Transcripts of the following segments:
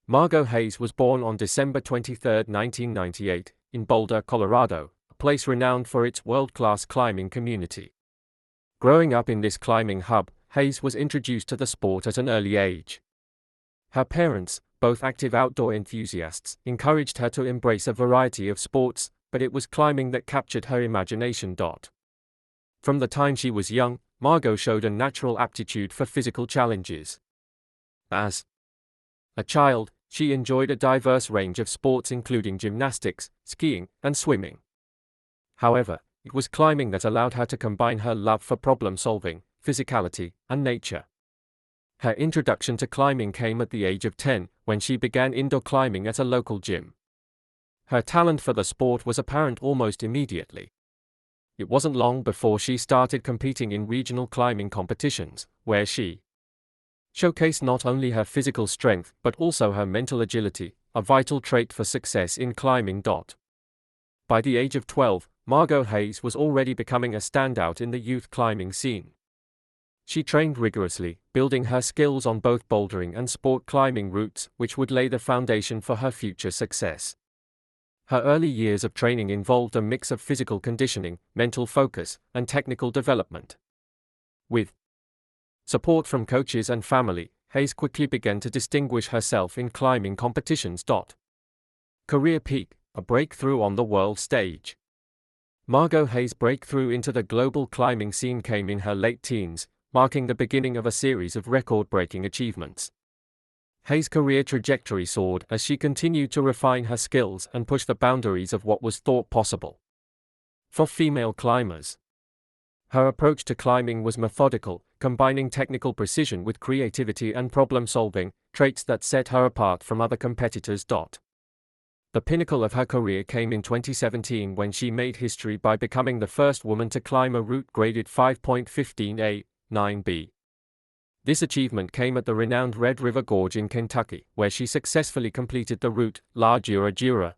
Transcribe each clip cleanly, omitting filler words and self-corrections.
Margo Hayes was born on December 23, 1998, in Boulder, Colorado, a place renowned for its world-class climbing community. Growing up in this climbing hub, Hayes was introduced to the sport at an early age. Her parents, both active outdoor enthusiasts, encouraged her to embrace a variety of sports, but it was climbing that captured her imagination. From the time she was young, Margo showed a natural aptitude for physical challenges. As a child, she enjoyed a diverse range of sports including gymnastics, skiing, and swimming. However, it was climbing that allowed her to combine her love for problem-solving, physicality, and nature. Her introduction to climbing came at the age of 10, when she began indoor climbing at a local gym. Her talent for the sport was apparent almost immediately. It wasn't long before she started competing in regional climbing competitions, where she showcased not only her physical strength but also her mental agility, a vital trait for success in climbing. By the age of 12, Margo Hayes was already becoming a standout in the youth climbing scene. She trained rigorously, building her skills on both bouldering and sport climbing routes, which would lay the foundation for her future success. Her early years of training involved a mix of physical conditioning, mental focus, and technical development. With support from coaches and family, Hayes quickly began to distinguish herself in climbing competitions. Career peak, a breakthrough on the world stage. Margo Hayes' breakthrough into the global climbing scene came in her late teens, marking the beginning of a series of record-breaking achievements. Hayes' career trajectory soared as she continued to refine her skills and push the boundaries of what was thought possible for female climbers. Her approach to climbing was methodical, combining technical precision with creativity and problem-solving, traits that set her apart from other competitors. The pinnacle of her career came in 2017 when she made history by becoming the first woman to climb a route graded 5.15A, 9B. This achievement came at the renowned Red River Gorge in Kentucky, where she successfully completed the route La Jura Jura,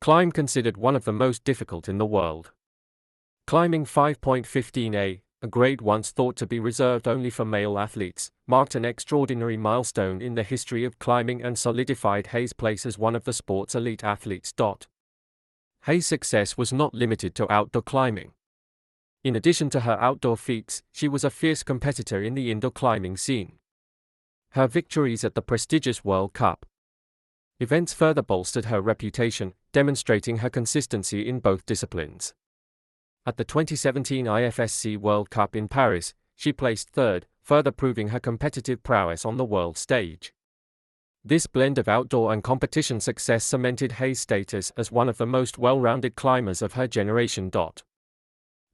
climb considered one of the most difficult in the world. Climbing 5.15A, a grade once thought to be reserved only for male athletes, marked an extraordinary milestone in the history of climbing and solidified Hayes' place as one of the sport's elite athletes. Hayes' success was not limited to outdoor climbing. In addition to her outdoor feats, she was a fierce competitor in the indoor climbing scene. Her victories at the prestigious World Cup events further bolstered her reputation, demonstrating her consistency in both disciplines. At the 2017 IFSC World Cup in Paris, she placed third, further proving her competitive prowess on the world stage. This blend of outdoor and competition success cemented Hayes' status as one of the most well-rounded climbers of her generation.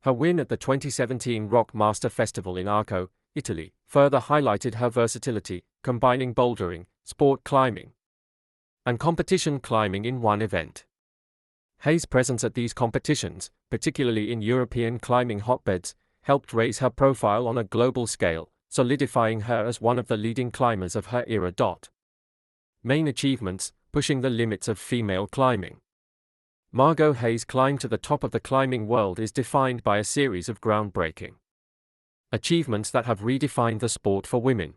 Her win at the 2017 Rock Master Festival in Arco, Italy, further highlighted her versatility, combining bouldering, sport climbing, and competition climbing in one event. Hayes' presence at these competitions, particularly in European climbing hotbeds, helped raise her profile on a global scale, solidifying her as one of the leading climbers of her era. Main achievements: pushing the limits of female climbing. Margo Hayes' climb to the top of the climbing world is defined by a series of groundbreaking achievements that have redefined the sport for women.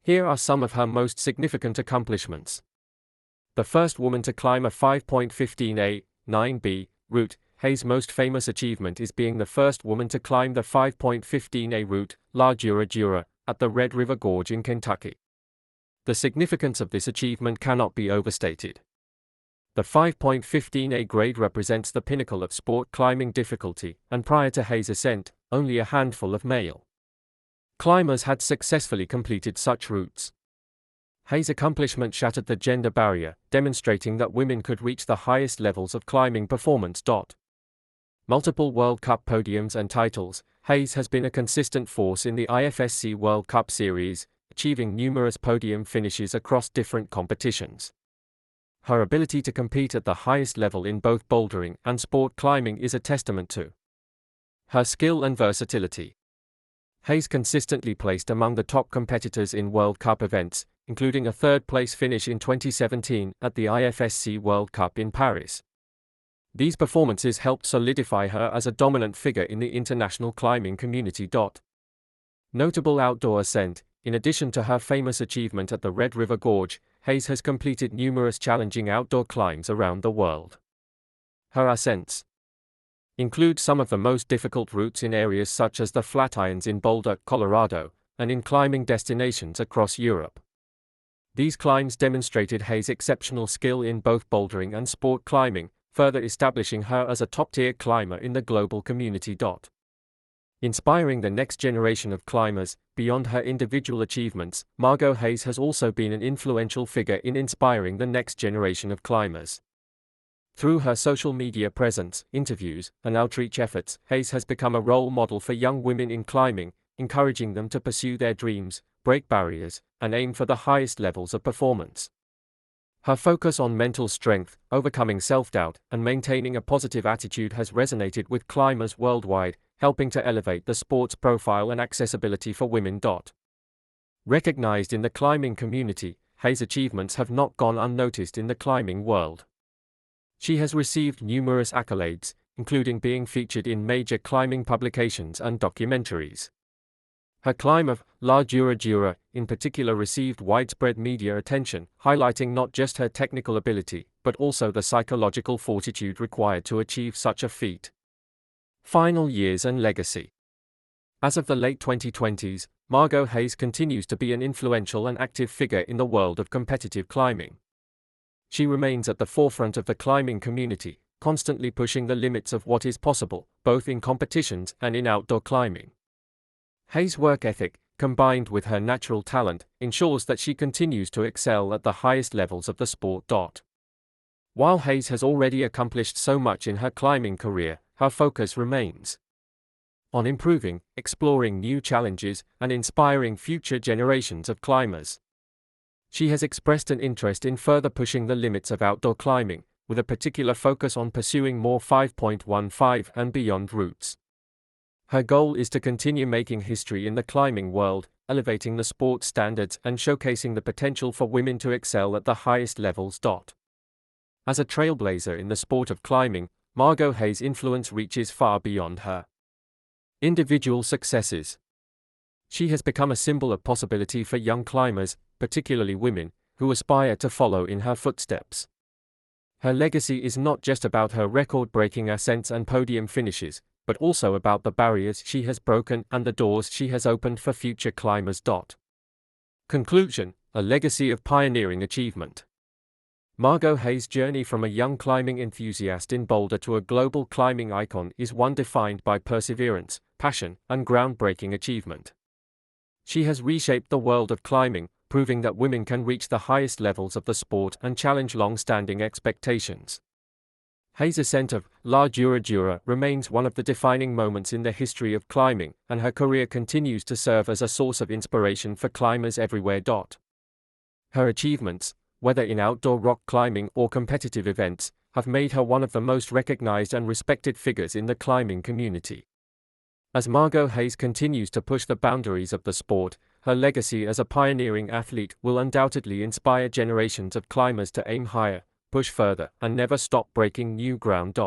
Here are some of her most significant accomplishments. The first woman to climb a 5.15A, 9B route. Hayes' most famous achievement is being the first woman to climb the 5.15A route, La Jura Jura, at the Red River Gorge in Kentucky. The significance of this achievement cannot be overstated. The 5.15A grade represents the pinnacle of sport climbing difficulty, and prior to Hayes' ascent, only a handful of male climbers had successfully completed such routes. Hayes' accomplishment shattered the gender barrier, demonstrating that women could reach the highest levels of climbing performance. Multiple World Cup podiums and titles, Hayes has been a consistent force in the IFSC World Cup Series, achieving numerous podium finishes across different competitions. Her ability to compete at the highest level in both bouldering and sport climbing is a testament to her skill and versatility. Hayes consistently placed among the top competitors in World Cup events, including a third-place finish in 2017 at the IFSC World Cup in Paris. These performances helped solidify her as a dominant figure in the international climbing community. Notable outdoor ascent: in addition to her famous achievement at the Red River Gorge, Hayes has completed numerous challenging outdoor climbs around the world. Her ascents include some of the most difficult routes in areas such as the Flatirons in Boulder, Colorado, and in climbing destinations across Europe. These climbs demonstrated Hayes' exceptional skill in both bouldering and sport climbing, further establishing her as a top-tier climber in the global community. Inspiring the next generation of climbers, beyond her individual achievements, Margo Hayes has also been an influential figure in inspiring the next generation of climbers. Through her social media presence, interviews, and outreach efforts, Hayes has become a role model for young women in climbing, encouraging them to pursue their dreams, break barriers, and aim for the highest levels of performance. Her focus on mental strength, overcoming self-doubt, and maintaining a positive attitude has resonated with climbers worldwide, helping to elevate the sport's profile and accessibility for women. Recognized in the climbing community, Hayes' achievements have not gone unnoticed in the climbing world. She has received numerous accolades, including being featured in major climbing publications and documentaries. Her climb of La Dura Dura, in particular, received widespread media attention, highlighting not just her technical ability, but also the psychological fortitude required to achieve such a feat. Final years and legacy. As of the late 2020s, Margo Hayes continues to be an influential and active figure in the world of competitive climbing. She remains at the forefront of the climbing community, constantly pushing the limits of what is possible, both in competitions and in outdoor climbing. Hayes' work ethic, combined with her natural talent, ensures that she continues to excel at the highest levels of the sport. While Hayes has already accomplished so much in her climbing career, her focus remains on improving, exploring new challenges, and inspiring future generations of climbers. She has expressed an interest in further pushing the limits of outdoor climbing, with a particular focus on pursuing more 5.15 and beyond routes. Her goal is to continue making history in the climbing world, elevating the sport standards and showcasing the potential for women to excel at the highest levels. As a trailblazer in the sport of climbing, Margo Hayes' influence reaches far beyond her individual successes. She has become a symbol of possibility for young climbers, particularly women, who aspire to follow in her footsteps. Her legacy is not just about her record-breaking ascents and podium finishes, but also about the barriers she has broken and the doors she has opened for future climbers. Conclusion: a legacy of pioneering achievement. Margo Hayes' journey from a young climbing enthusiast in Boulder to a global climbing icon is one defined by perseverance, passion, and groundbreaking achievement. She has reshaped the world of climbing, proving that women can reach the highest levels of the sport and challenge long-standing expectations. Hayes' ascent of La Dura Dura remains one of the defining moments in the history of climbing, and her career continues to serve as a source of inspiration for climbers everywhere. Her achievements, whether in outdoor rock climbing or competitive events, have made her one of the most recognized and respected figures in the climbing community. As Margo Hayes continues to push the boundaries of the sport, her legacy as a pioneering athlete will undoubtedly inspire generations of climbers to aim higher, push further, and never stop breaking new ground.